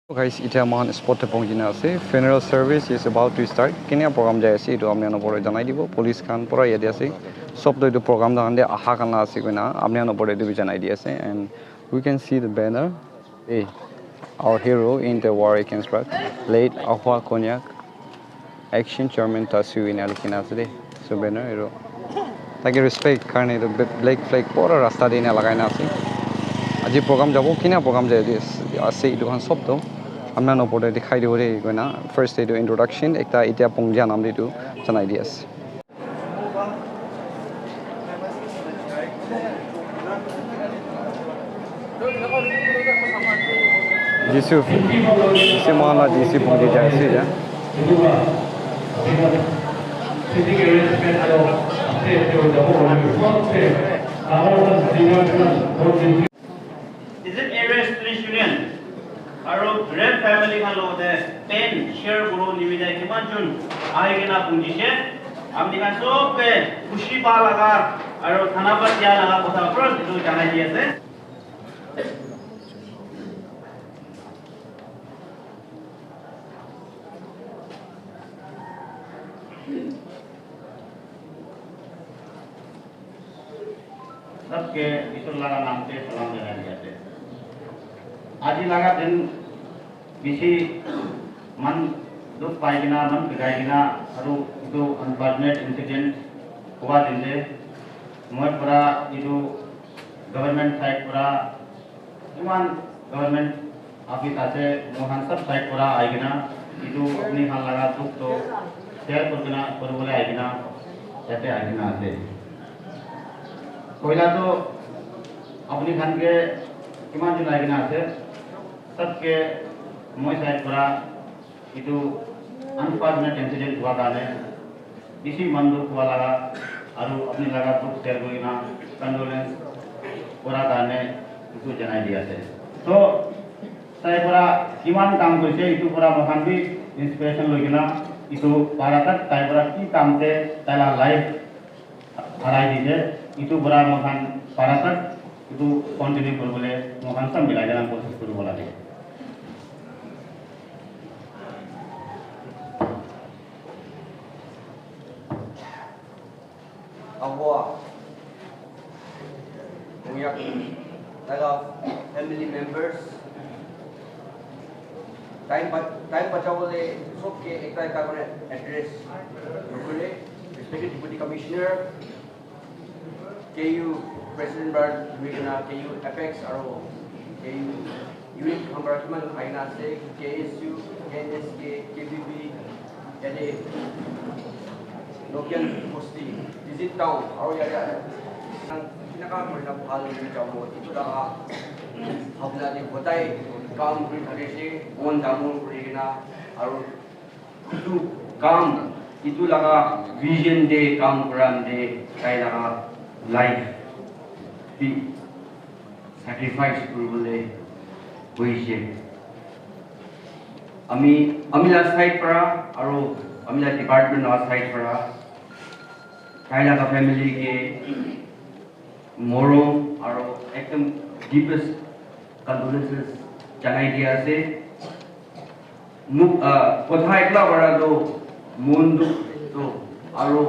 Guys, ita man spot te pongina ase. Funeral service is about to start. Kenya program jai ase itu amne ano pore janai dibo. Police khan pura yade ase. Sob to itu program da ande aha kan la ase koina amne ano pore itu janai di ase. And we can see the banner. Hey, our hero in the war against drug, late Ahoa Konyak, action chairman Tasu in Alkina today. So banner hero. Taki respect karne itu black flag pura rasta de ina lagai na ase. Aji program jabo kina program jai di ase itu kan sob to. I'm not about the hide away going on. First, they do introduction. Ekta itia pongjan amri do some ideas. Jisu, jisu mana jisu pongji jai sih ya. Is it area police union? Aro red family halo de pen share guru nimida kiman jun aige na punji she amni kan so pe khushi ba laga aro thana par ja laga kotha first do janai di ase सबके ईश्वर लगा नाम से सलाम देना दिया आज लगा दिन BC मन दुख पाएगिना मन बिगाएगिना अरु इतो अनफॉर्चुनेट इंसिडेंट हुआ दिन से मोट पूरा इतो गवर्नमेंट साइड पूरा इमान गवर्नमेंट ऑफिस आसे मोहन सब साइड पूरा आएगिना इतो अपनी हाल लगा दुख तो शेयर करना पर बोले आएगिना ऐसे आएगिना आसे कोयला तो अपनी खान के किमान दिन आएगिना आसे सबके मोई साइड पूरा इतो अनफॉर्चुनेट इंसिडेंट हुआ था ने इसी मंदुक हुआ लगा आरु अपनी लगा दुख शेयर करिना कंडोलेंस पूरा था ने इतो जनाई दिया से तो साइड पूरा किमान काम करके इतो पूरा मकान भी इंस्पिरेशन लोगिना इतो पारा तक साइड पूरा की काम से ताला लाइफ हराई दीजिए इतो पूरा मकान पारा तक इतो कंटिन्यू कर बोले मकान सब मिला जाना कोशिश करूँ बोला दे Ahoa, Konyak, family members. Time pachawale sobke ekta kagone address rukule respected deputy commissioner KU president bar regional KU apex aro KU unit compartment aina se KSU NSK KBB yade local posti visit town aro yada ang pinaka mahirap hal ni jamo ito da habla ni hotai काम करी थके से own दामों करी ना और इतु काम इतु लगा विजन दे काम कराम दे काई लगा लाइफ भी सैक्रिफाइस करू बोले वही से अमी लास्ट साइड परा और अमी लास्ट डिपार्टमेंट लास्ट साइड परा काई लगा फैमिली के मोरो और एकदम deepest condolences janai dia se kotha ekla bara do mundu to aro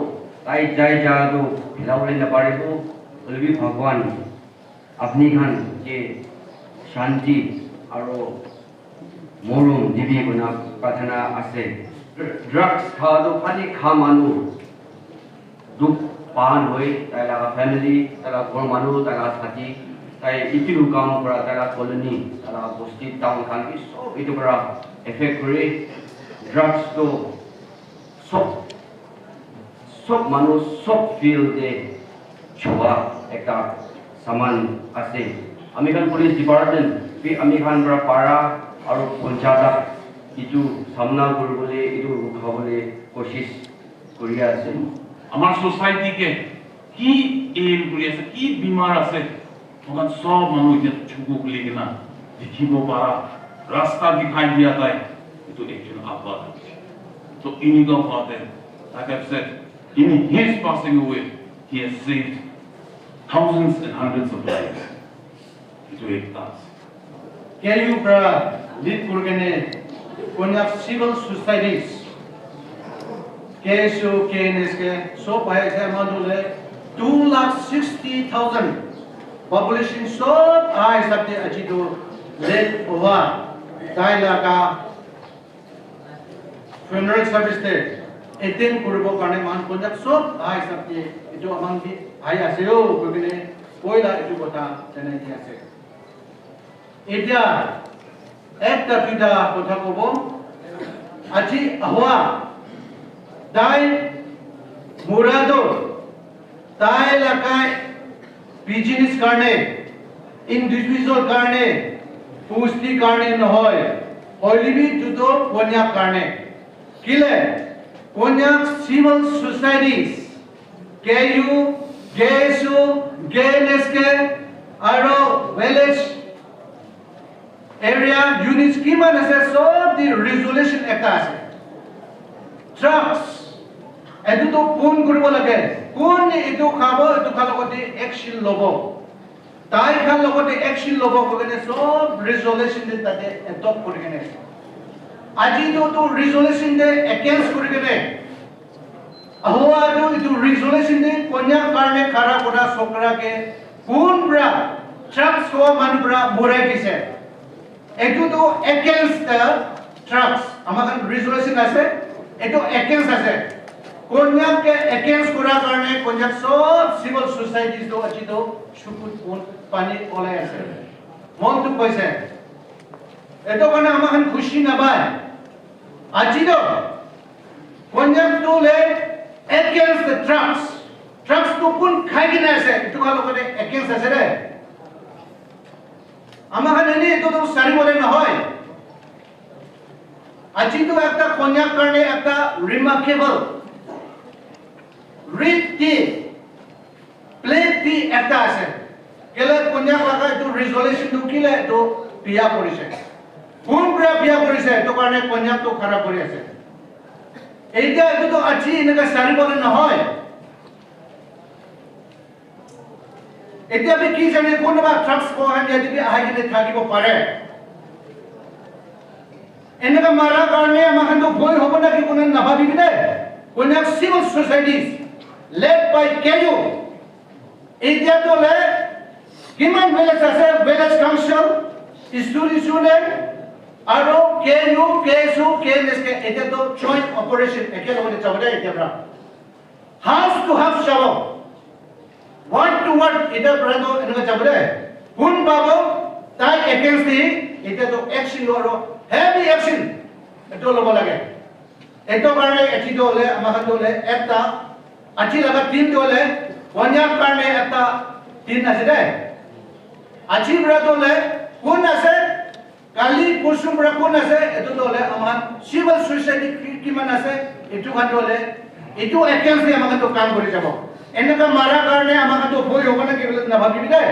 tai jai ja do hilaule na pare bo olbi bhagwan apni khan je shanti aro morum dibi guna prathana ase drugs kha do khali kha manu duk pan hoi tala family tala gor manu tala sati tai ikiru काम करा ताला colony ताला बस्ती town Khan की सब इतो करा effect करे drugs तो सब मानो सब फील दे छुआ एक सामान आसे अमेरिकन पुलिस डिपार्टमेंट भी अमेरिकन बड़ा पारा और पंचायत इतो सामना कर बोले इतो रुका बोले कोशिश करिया आसे हमार सोसाइटी के की एम करिया से की बीमार आसे मगर सब मनु इतना छुगुक लेकिन दिखिबो पारा रास्ता दिखाई दिया था ये तो एक्चुअल आपदा तो इन्हीं का बात है like I've said in his passing away he has saved thousands and hundreds of lives itu एक तास KU pra lead kurgene Konyak civil societies KSU KNSK so pai se mandule 2,60,000 population so high sabte achido let over dailaka funeral service te etin kuribo karone man Konyak so high sabte ejo amang bi high aseo kurgene poila ejo kota janai di ase etia ekta pida kotha kobo aji Ahoa dai murado dai lakai business karne individual karne pusti karne nohoy oilibi judo Konyak karne kile Konyak civil societies KU KSU KNSK aro village area units kiman ase sob the resolution ekta ase trucks edu to phone koribo lage kon edu khabo edu khalogote action lobo tai khalogote action lobo kogene sob resolution de tate adopt korigene aji to resolution de against korigene Ahoa to edu resolution de Konyak karne khara kora sokra ke kon bra trucks ko manubra morai dise edu to against the trucks amakan resolution ase edu against ase Konyak ke against kora karne Konyak sob civil societies do achi do shukut pun pani olai ase mon tu koise edo kana amakan khushi na bai achi do Konyak to le against the trucks to pun khai gina ase edu kalo kone against ase re amakan eni edo to sari bole na hoy achi to ekta Konyak karne ekta remarkable read the play the ekta ase kele Konyak laga to resolution to kile to biya korise kun bra biya korise to karne Konyak to khara kori ase eita edu to achi enaka sari bole na hoy এতিয়া আমি কি জানি কোনবা tracks কো হান যদি আইনে থাকিব পারে এনেকা মারা কারণে আমাখান তো ভয় হবো না কি কোন না ভাবিবি দে Konyak civil societies led by KU এতিয়া তো লে কিমান ভিলেজ আছে ভিলেজ কাউন্সিল স্টুডেন্ট আৰু KU KSU KNSK এটা তো জয়েন্ট অপারেশন একেলগে চাবলে এতিয়া ব্রা হাউস টু হাউস চাবো Word to word, ita berado enaka chabure. Kun babo, tai against the, ita to action loro, heavy action. Ito lobo lage. Ito karne achi dole, amakan dole, ekta, achi laga tin dole, Konyak karne ekta tin ase de. Achi berado le, kun ase, kali kusum bera kun ase, ito dole, amakan civil society kiman ase, itu kan dole, itu against the amakan to kam kori jabo. এনেকা মারা কারণে আমাকে তো ভয় হবে না cable না ভাবিবি দে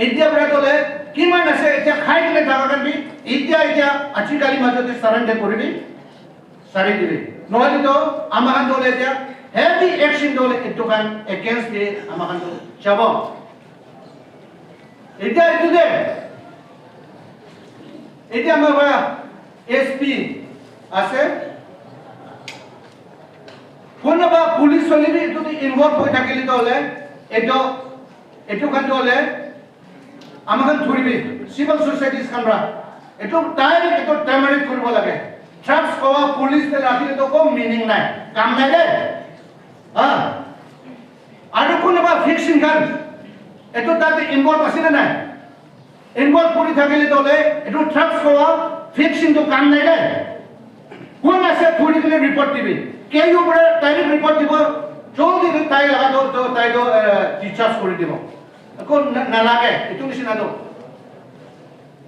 এতিয়া ব্রাতলে কিমান আছে এতিয়া খাই দিলে জায়গা কাটি এতিয়া আজি কালি মাজতে সারেন্ডার কৰিবি সারি দিবি নহলে তো আমাকে দলে এতিয়া হেভি অ্যাকশন দলে এটো কান এগেইনস্ট দে আমাকে তো যাব এতিয়া এটো দে এতিয়া আমাৰ এসপি আছে কোনবা পুলিশ হলিবি এটো ইনভলভ হৈ থাকিলে দলে এটো কান দলে আমাকে ধৰিবি সিভিল সোসাইটিস কামৰা এটো ডাইৰেক্ট এটো টাৰ্মিনেট কৰিব লাগে ট্ৰাক্স কোৱা পুলিশ তে ৰাখিলে তো কম মিনিং নাই কাম নাই দে আৰু কোনবা ফিক্সিং গান এটো তাতে ইনভলভ আছে না নাই ইনভলভ কৰি থাকিলে দলে এটো ট্ৰাক্স কোৱা ফিক্সিং তো কাম নাই দে কোন আছে থুৰি কিনে ৰিপৰ্ট দিবি কেইও পৰা ডাইৰেক্ট ৰিপোৰ্ট দিব জলদি তাই লাগা তো তাই তো ডিসচাৰ্জ কৰি দিব কোন না লাগে এটো নিচিনা তো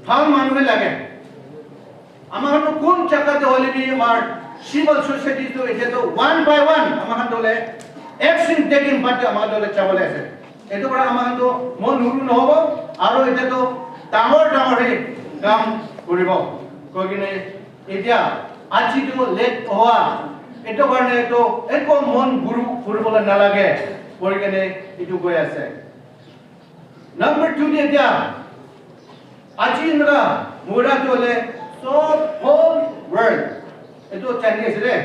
ভাল মানুহে লাগে আমাৰ কোন জায়গাতে হলিবি আমাৰ সিভিল সোসাইটি তো এটা তো ওয়ান বাই ওয়ান আমাৰ দলে অ্যাকশন টেকিং পাৰ্টি আমাৰ দলে চাবলে আছে এটো পৰা আমাৰ তো মন নুৰু নহব আৰু এটা তো ডাঙৰ কাম কৰিব কইনে এতিয়া আজি তো লেট হোৱা এটো কাৰণে তো একো মন গুৰু কৰিবলৈ নালাগে পৰিকেনে এটো গৈ আছে নাম্বাৰ 2 দিয়া আজি ইনৰা mura to le so whole world itu Chinese re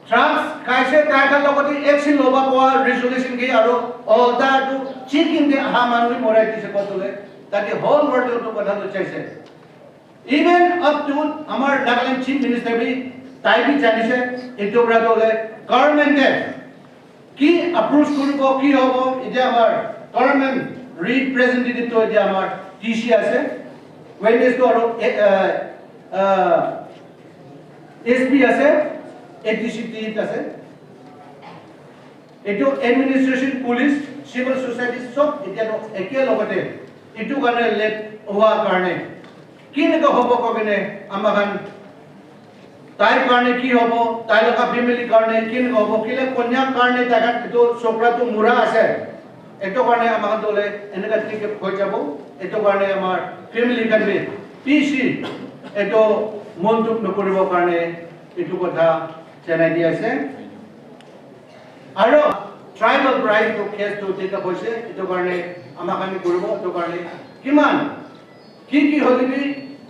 Trump kaise taikal logoti action loba poa resolution ki aro all that to chicken de hamanu morai dise kotole that the whole world to kotha to chaise even up to amar Nagaland chief minister bhi tai bhi janise itu bra dole government de ki approve koribo ki hobo ide amar government representative to ide amar TC ase witness to aro SP ase ADCT আছে এটো administration police civil society সব এতিয়া একে লগতে এটো কাৰণে late হোৱা কাৰণে কি নেক হ'ব কগনে আমাখান তাই কাৰণে কি হ'ব তাই লগা ফ্যামিলি কাৰণে কি নেক হ'ব কিলে কন্যাক কাৰণে জাগা এটো ছোকৰাটো মুৰা আছে এটো কাৰণে আমাখান দলে এনেকা ঠিক হৈ যাব এটো কাৰণে আমাৰ ফ্যামিলি কাৰণে পিসি এটো মন্তব্য নকৰিব কাৰণে এটো কথা Chennai diase aro tribal bride to case to take up hoise eto karone amakani koribo to karone kiman ki holibi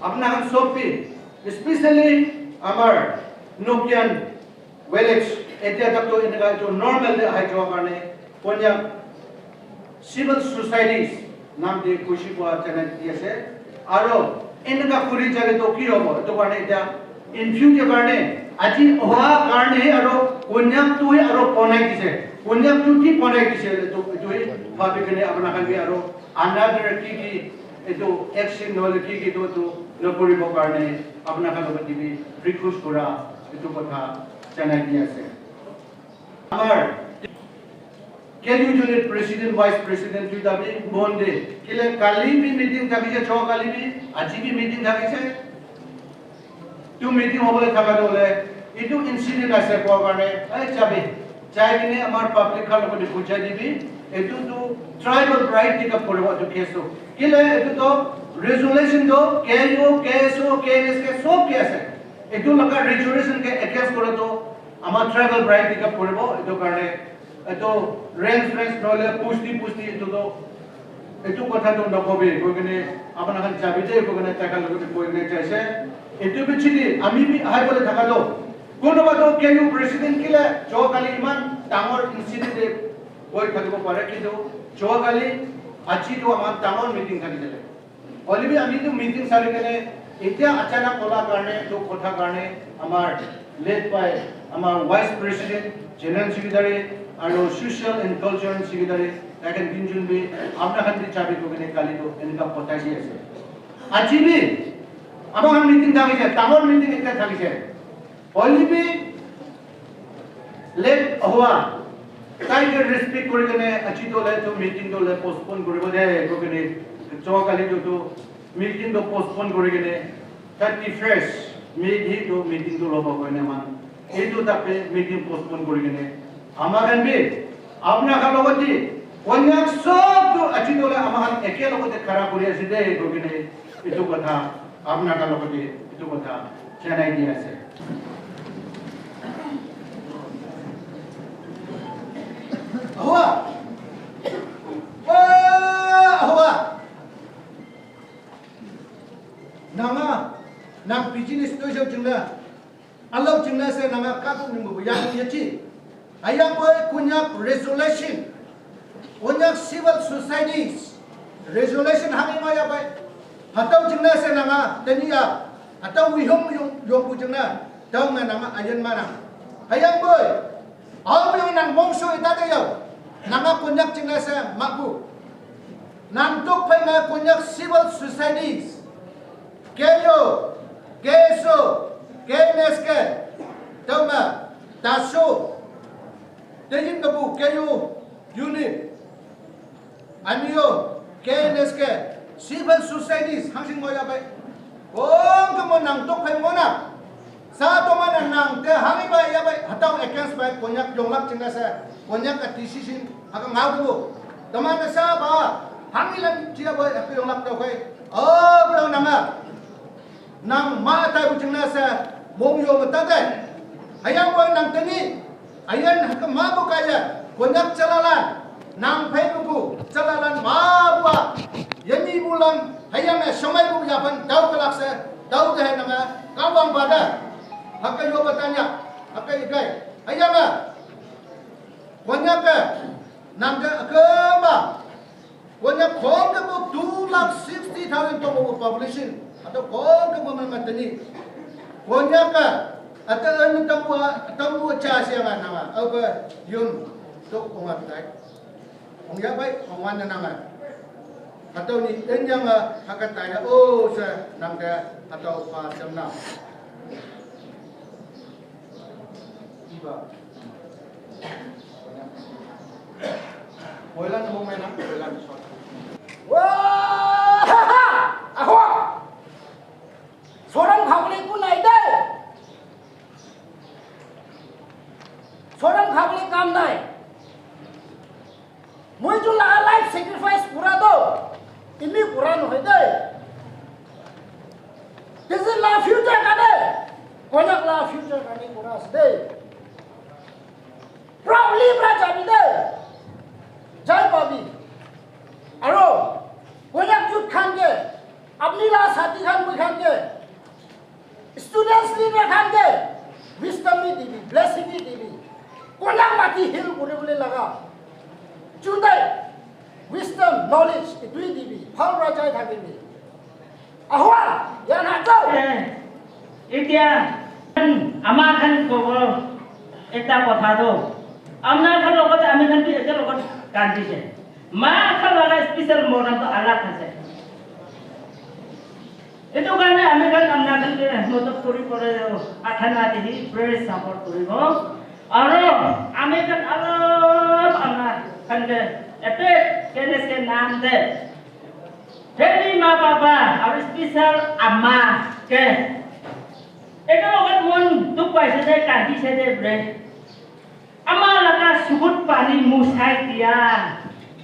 apna han sopi especially amar Nokian village etia tak to inga to normal de hai jo karone Konyak civil societies nam de kushi ko Chennai diase aro inga kuri jare to ki hobo to karone eta in future karone আজি অহা কাৰণে আৰু কন্যাকটো আৰু পনাই দিছে কন্যাকটো কি পনাই দিছে তো এটোই ভাবি কিনে আপোনাক আৰু আন্ডাৰ কি এটো এক্সন নহলে কি তো নকৰিব কাৰণে আপোনাক লগত দিবি ৰিকুৱেষ্ট কৰা এটো কথা জানাই দি আছে আমাৰ কেডু ইউনিট প্ৰেসিডেন্ট ভাইস প্ৰেসিডেন্ট টু দাবি বন্দে কিলে কালি বি মিটিং থাকিছে ছ কালি বি আজি বি মিটিং থাকিছে tu meeting hobole thaka dole itu incident ase ko karone ai chabi chai kine amar public khalo ko puchai dibi etu tu tribal bride take up koribo to case to kile etu to resolution do KU KSO KNS ke sob ke ase etu laga resolution ke against kore to amar tribal bride take up koribo etu karone etu reference nole pusti etu to etu kotha to nokobe ko kine apna kan chabi de ko kine taka logo ko ne chaise এটো বিচিনি আমি B আই বলে থাকালো কোনবাটো কেউ president কিলা জকালি ইমান ডাঙৰ incident হৈ থাকিব পাৰে কিন্তু জকালি আজি তো আমাৰ ডাঙৰ মিটিং থাকিলে অলৰেডি আমি তো মিটিং চালি কেনে এতিয়া আচানক কলা কাৰণে তো কথা কাৰণে আমাৰ লেট বাই আমাৰ ভাইস প্ৰেসিডেন্ট জেনাৰেল সেক্ৰেটাৰি আৰু সোশ্যাল এন্ড কালচারাল সেক্রেটারি এখন দিনজন বি আপনাখান দি চাবি কোনে কালি তো এনেকা পতাই দি আছে আজি বি আমার মিটিং থাকিছে তামর মিটিং একটা থাকিছে অলরেডি লেট হওয়া তাইকে রেসপেক্ট করে কেনে আজি তো লে তো মিটিং তো লে পোস্টপোন করিব দে কোনে চকালি তো মিটিং তো পোস্টপোন করে কেনে 31st মিটি তো মিটিং তো লব কইনে মান এইটো তাপে মিটিং পোস্টপোন করে কেনে আমার এনবি আপনা খালগতি কন্যাক সব তো আজি তো লে আমার একে লগতে খারাপ কৰি আছে দে কোনে এইটো কথা আপনার লগতে এটো কথা জানাই দি আছে ahoa ahoa nanga nang business to jo jingla allo jingla se nanga ka tu nimbu ya yachi ayang boy Konyak resolution Konyak civil societies resolution hami ma ya bai atau jengna se nanga tenia atau wihong yung jengna tau nga nanga ayen mana hayang boy aw yung nang mongso itate yaw nanga Konyak jengna se mabu nang tok pai nga Konyak civil societies keyo keso keneske tau nga taso tejin kabu keyo unit aniyo keneske civil societies hangsing mo ya bay kung kamo nang tok pay mo na sa to man nang te hangi bay ya bay hataw against bay Konyak jonglak chinga sa Konyak at decision haka ngaw ko taman na sa ba hangi lang chia bay ak jonglak daw kay bro nanga nang ma tay bu chinga sa mong yo matate hayang boy nang tani ayan haka ma bu kaya Konyak chalalan nang pay bu chalalan ma bu yani bulan hayam me samai bu japan dau kelak se dau de nama kawang pada hakai yo batanya hakai ikai hayam me Konyak ke nangka kemba Konyak kong ke bu 260,000 tomo population atau kong ke bu matani Konyak ke atau anu tamu cha siapa nama apa yun tok kongat kai konyak baik kongan nama atau ni yang hakat tanya oh se nangka atau pa semna iba Boilan mau main apa? Boilan shot. Wah, Ahoa. Seorang khabli ku naik deh. Seorang khabli kam naik. Muncul lah life sacrifice pura tu. Ini pura nuh deh. This is la future kan deh. Konyak la future kan ini pura sedih. Proudly beraja deh. Jai Babi. Aro, Konyak youth khan ke, apni la sati khan mui khan ke, students leader khan ke, wisdom ni dibi, blessing ni dibi. Konyak mati hill bule bule laga. Chundai, wisdom, knowledge itu dibi, phal rajai thaki ni. Ahoa, yan hajo. Itia, ama khan kobo, eta kotha do. Amna khan logot, ami khan ki eta logot kanti se. Ma khan laga special moram to alag আছে এটো কারণে আমি কাল আমনাকে মতক করি করে আঠানা দিহি press support করিব আৰু আমি কাল আলাপ আমনা কানকে এতে কেনেসকে নাম দে হেলি মা বাবা আৰু স্পেশাল আম্মা কে এটা লগত মন দুখ পাইছে যে কান্দিছে যে ব্রে আমাৰ লাগা সুগুত পানী মুছাই দিয়া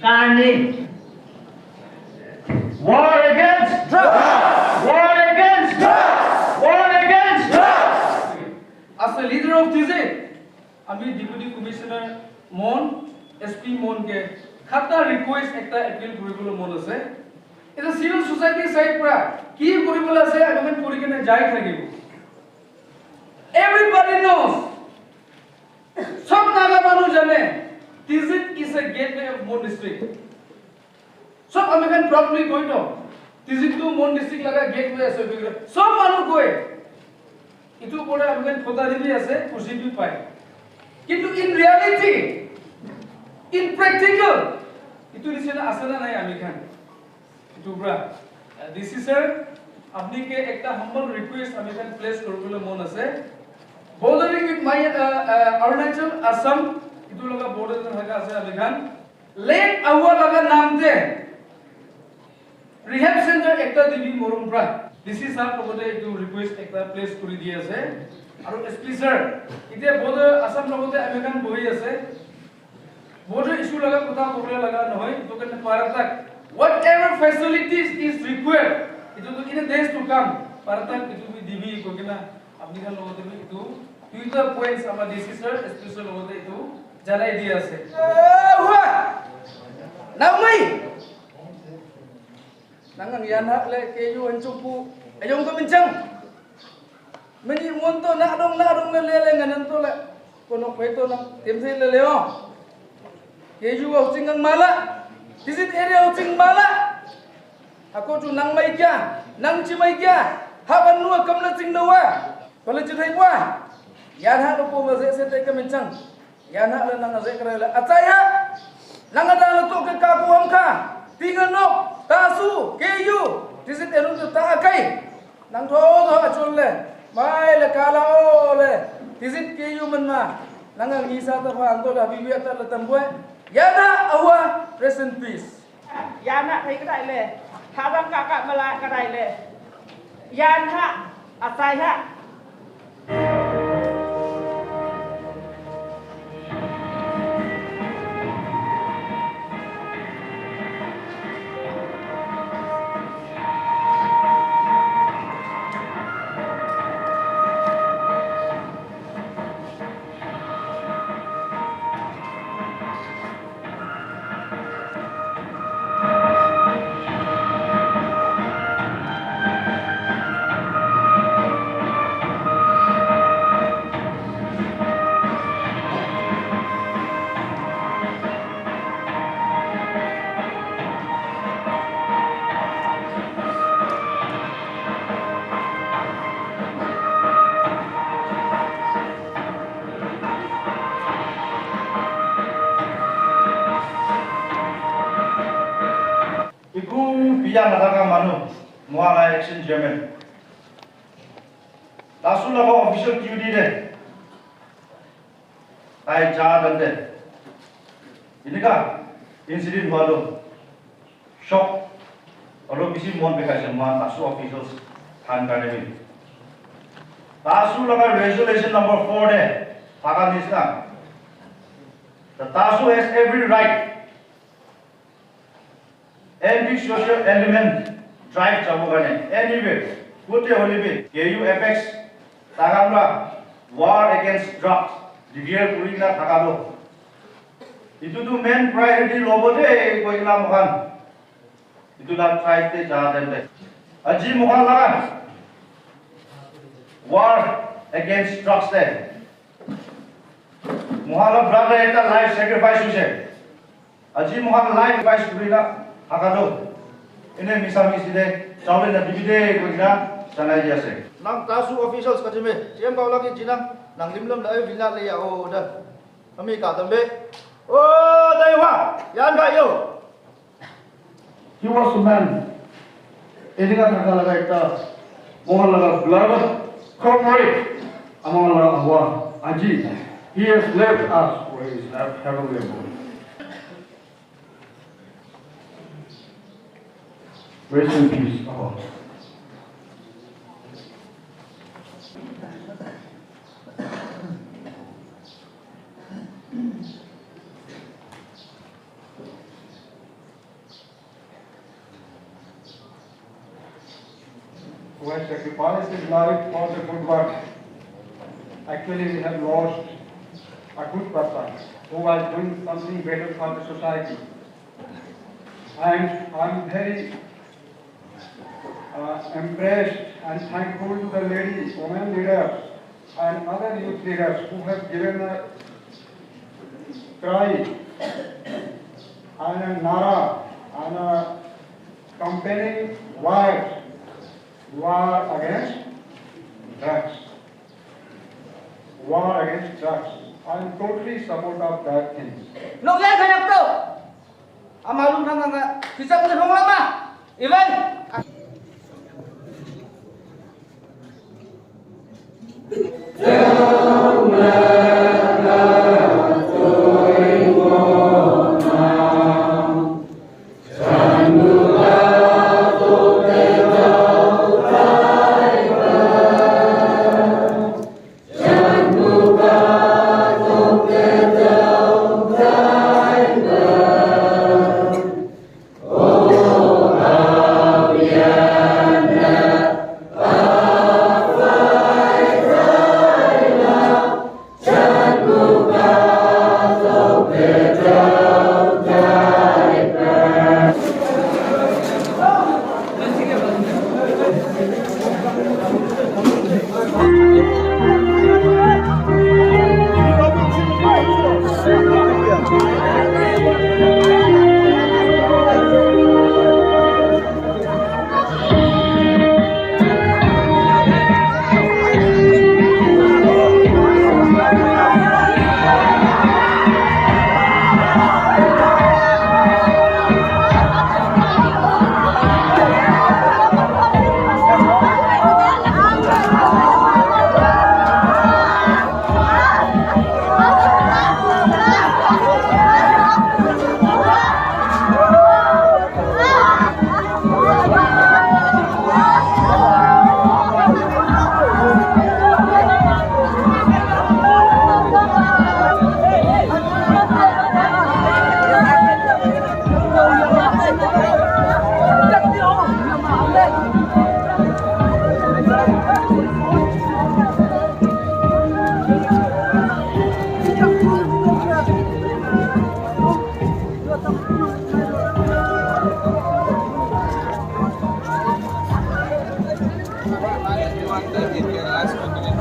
Karni. War against drugs! War against drugs! War against drugs! As the leader of TZ, আমি Deputy Commissioner Mon, SP Mon ke khata request ekta appeal koribole mon ase. Eta civil society side pra ki koribole ase আমি kori kene jai thakibo. Everybody knows. Sob naga manu jane. Tizit is a gateway of Mon district. So we can properly go to Tizit to Mon district laga gateway ase bigre. So manu goe. Itu pore we can khotari bhi ase, khushi bhi pai. Kintu in reality, in practical, itu nisena asana nahi ami khan. Itu bra. This is sir, apni ke ekta humble request ami khan place koribole mon ase. Bordering with my Arunachal, Assam. Itu laga border kan haga ase amikhan late Ahoa laga naam de rehab center ekta dibi morum pra this is our logote to request ekta place kori di ase aru SP sir ite border Assam logote amikhan bohi ase border issue laga kotha kobole laga nohoi to kan paratak whatever facilities is required itu to in days to come paratak itu bi dibi kokina apni kan logote bi itu future points ama this is sir SP sir logote itu jalai dia ase Ahoa namai nangang yan hak le keju ancupu ayong ko mincang meni monto na dong le le nganan to le kono peto na temse le leo keju hosting ang mala visit area hosting mala ako tu nang mai kya nang chimai kya haban nu kamla sing dawa pala chithai bwa yan hak ko ma se te ka mincang Yana le nang azek rela ataya nang ada to ke kaku hamka tingano tasu keyu disit enu to ta kai nang tho achul le mai le kala le disit keyu manma nang ang isa ta pha anto da bibi ta le tambue yana Ahoa rest in peace yana thai ka dai le habang kakak mala ka dai le yan ha atai ha biya nataka manu muala action chairman tasu lago official duty de tai ja dande inika incident walo shock aro bisi mon bekase ma tasu officials than karne bi tasu laga resolution number 4 de thaka nisna the tasu has every right anti-social element drive Jamugane anyway. Good holiday. KU Apex Tagamra war against drugs. Digital Purina Tagado. Itu tu main priority lobote ko ila mohan. Itu lang try te jadende. Aji mohan laga. War against drugs te. Mohan brother ekta life sacrifice huse. Aji mohan life sacrifice kurina Akado, ini misalnya sih cawe dan divide kira sana aja sih. Nang tasu officials kacime, siapa kau lagi jinang nang limlem dah bila le ya oh dah, kami kata be, oh Taiwan, yang kaya. He was a man. Ini kan agak lagi kita, mohon lagi belajar, commemorate, among lagi Ahoa, Aji. He has left us for his heavenly abode. Rest in peace, Ahoa. Who has sacrificed his life for the good work. Actually, we have lost a good person who was doing something better for the society. And I'm very impressed and thankful to the ladies, women leaders and other youth leaders who have given a cry and a nara and a campaigning words war against drugs. War against drugs. I am totally support of that thing. Nông dân phải đọc đâu? Mà luôn thằng thì sao không lắm mà? Even. Last 1 minute.